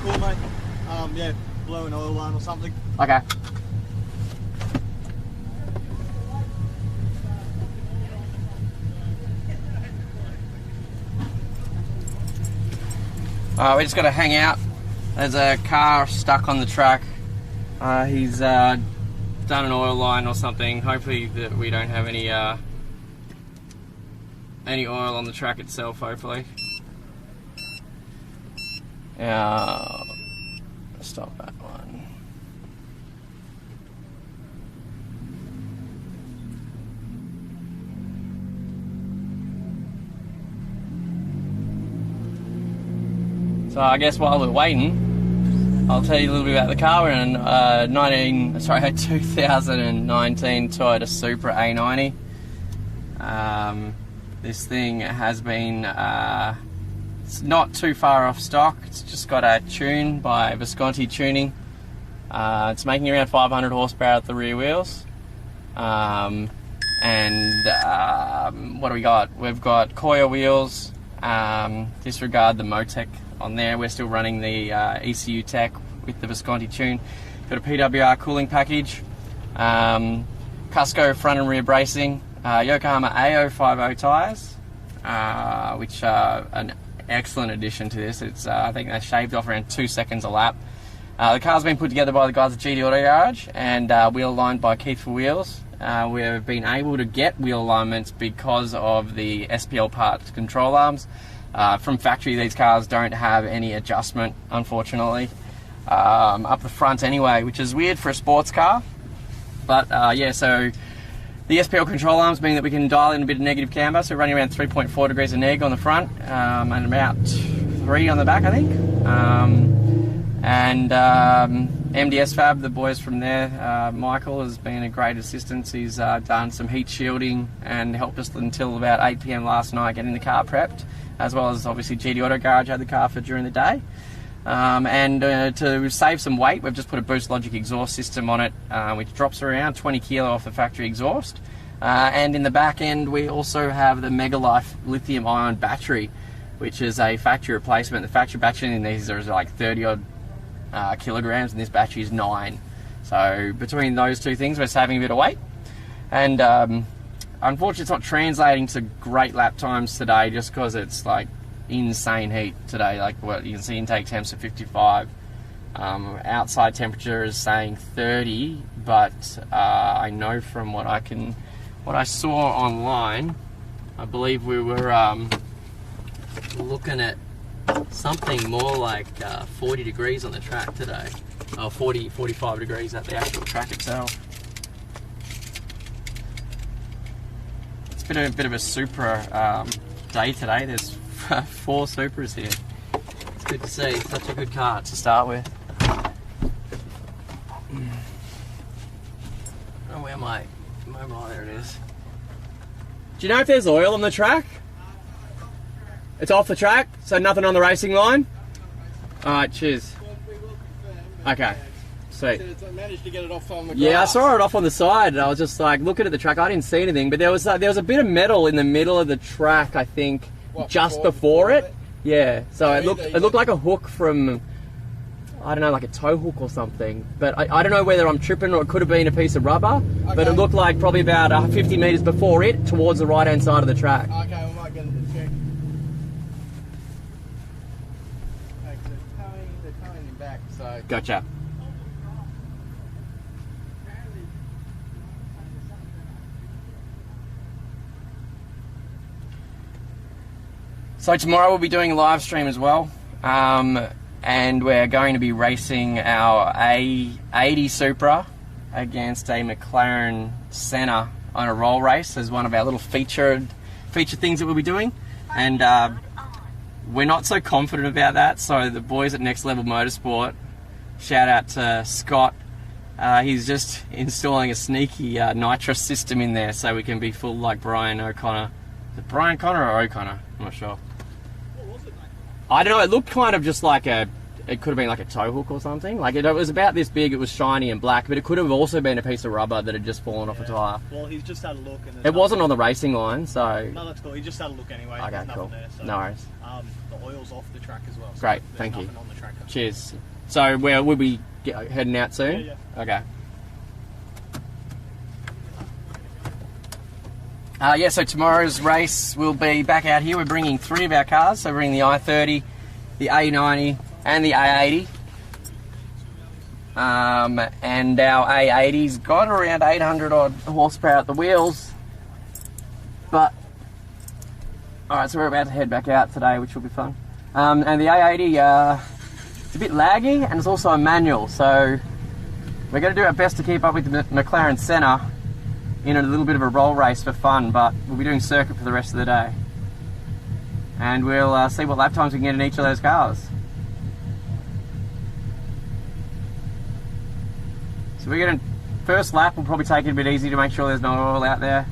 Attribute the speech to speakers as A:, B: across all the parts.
A: cool, mate. Yeah, blow an oil line or something.
B: Okay. We're just going to hang out. There's a car stuck on the track. He's done an oil line or something. Hopefully that we don't have any oil on the track itself, hopefully. Stop that one. So I guess while we're waiting, I'll tell you a little bit about the car. We're in a 2019 Toyota Supra A90. This thing has been it's not too far off stock. It's just got a tune by Visconti Tuning. It's making around 500 horsepower at the rear wheels. What do we got? We've got Koya wheels. Disregard the Motec on there. We're still running the ECU tech with the Visconti tune. Got a PWR cooling package. Cusco front and rear bracing. Yokohama A050 tyres, which are an excellent addition to this. It's I think they shaved off around 2 seconds a lap. The car's been put together by the guys at GD Auto Garage and wheel aligned by Keith for Wheels. We've been able to get wheel alignments because of the SPL parts control arms. From factory, these cars don't have any adjustment, unfortunately, up the front anyway, which is weird for a sports car. But yeah, so the SPL control arms mean that we can dial in a bit of negative camber, so we're running around 3.4 degrees of neg on the front, and about 3 on the back, I think. MDS Fab, the boys from there, Michael has been a great assistance. He's done some heat shielding and helped us until about 8 PM last night getting the car prepped, as well as obviously GD Auto Garage had the car for during the day. To save some weight, we've just put a Boost Logic exhaust system on it, which drops around 20 kilo off the factory exhaust. And in the back end, we also have the Megalife lithium-ion battery, which is a factory replacement. The factory battery in these are like 30 odd kilograms, and this battery is 9. So between those two things, we're saving a bit of weight. And unfortunately, it's not translating to great lap times today, just because it's like insane heat today. Like what you can see, intake temps are 55. Outside temperature is saying 30, but I know from what I saw online, I believe we were looking at something more like 40 degrees on the track today. 45 degrees at the actual track itself. It's been a bit of a Supra day today. There's 4 Supras here. It's good to see. Such a good car to start with. Oh, where am I? Mobile, there it is. Do you know if there's oil on the track? It's off the track, so nothing on the racing line? Alright, cheers. Okay, sweet.
A: I managed to get it off on the grass.
B: Yeah, I saw it off on the side, and I was just like looking at the track. I didn't see anything, but there was a bit of metal in the middle of the track, I think. What, just before it? Yeah, so it looked like a hook from, I don't know, like a tow hook or something. But I don't know whether I'm tripping or it could have been a piece of rubber. Okay. But it looked like probably about 50 metres before it, towards the right hand side of the track.
A: Okay, we might get it to check. Okay, they're towing him back, so.
B: Gotcha. So tomorrow we'll be doing a live stream as well, and we're going to be racing our A90 Supra against a McLaren Senna on a roll race as one of our little feature things that we'll be doing, and we're not so confident about that. So the boys at Next Level Motorsport, shout out to Scott, he's just installing a sneaky nitrous system in there so we can be full like Brian O'Connor. Is it Brian Connor or O'Connor? I'm not sure. I don't know, it looked kind of just like a it could have been like a tow hook or something. Like it was about this big, it was shiny and black, but it could have also been a piece of rubber that had just fallen off a tyre.
A: Well, he's just had a look. And
B: it wasn't on the racing line, so...
A: No, that's cool. He just had a look anyway.
B: Okay,
A: There's
B: cool.
A: there, so,
B: no worries.
A: The oil's off the track as well. So
B: Great, thank you.
A: On the track.
B: Cheers. So we'll be heading out soon?
A: Yeah.
B: Okay. Yeah, so tomorrow's race we'll be back out here. We're bringing 3 of our cars. So we're bringing the i30, the A90 and the A80. And our A80's got around 800 odd horsepower at the wheels. But, alright, so we're about to head back out today, which will be fun. And the A80, it's a bit laggy and it's also a manual. So we're going to do our best to keep up with the McLaren Senna in a little bit of a roll race for fun, but we'll be doing circuit for the rest of the day. And we'll see what lap times we can get in each of those cars. So we're going to, first lap we'll probably take it a bit easy to make sure there's no oil out there.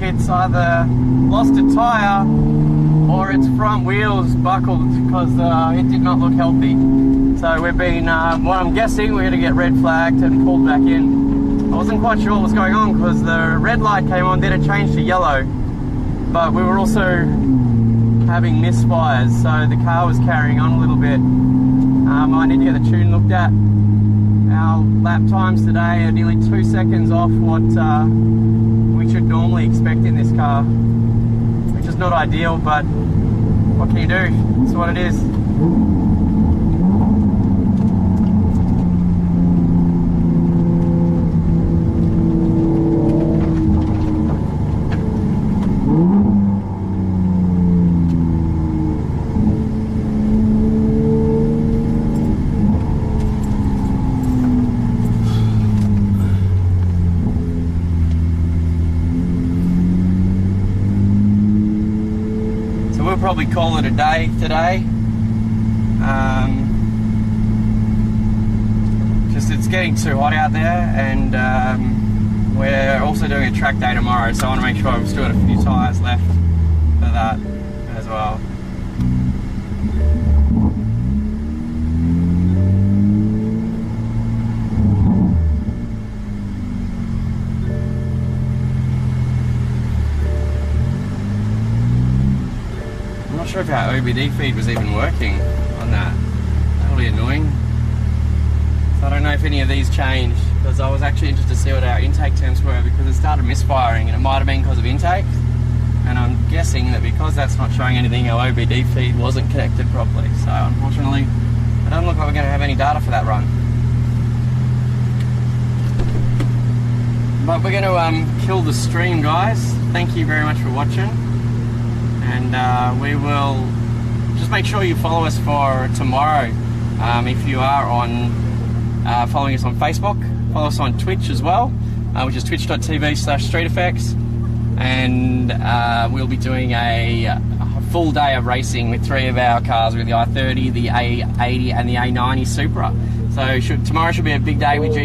B: it's either lost a tyre or its front wheels buckled, because it did not look healthy. So we've been, what I'm guessing, we're going to get red flagged and pulled back in. I wasn't quite sure what was going on because the red light came on, then it changed to yellow. But we were also having misfires, so the car was carrying on a little bit. I need to get the tune looked at. Our lap times today are nearly 2 seconds off what we should normally expect in this car, which is not ideal, but what can you do? It's what it is. We'll probably call it a day today. Just it's getting too hot out there, and we're also doing a track day tomorrow, so I want to make sure I've still got a few tyres left for that as well. I'm not sure if our OBD feed was even working on that. That'll be annoying. So I don't know if any of these changed, because I was actually interested to see what our intake temps were, because it started misfiring, and it might have been because of intake. And I'm guessing that because that's not showing anything, our OBD feed wasn't connected properly. So unfortunately, it doesn't look like we're going to have any data for that run. But we're going to kill the stream, guys. Thank you very much for watching. And we will just make sure you follow us for tomorrow. If you are on following us on Facebook, follow us on Twitch as well, which is twitch.tv/streeteffects. And we'll be doing a full day of racing with 3 of our cars, with the i30, the A80 and the A90 Supra. So tomorrow should be a big day with G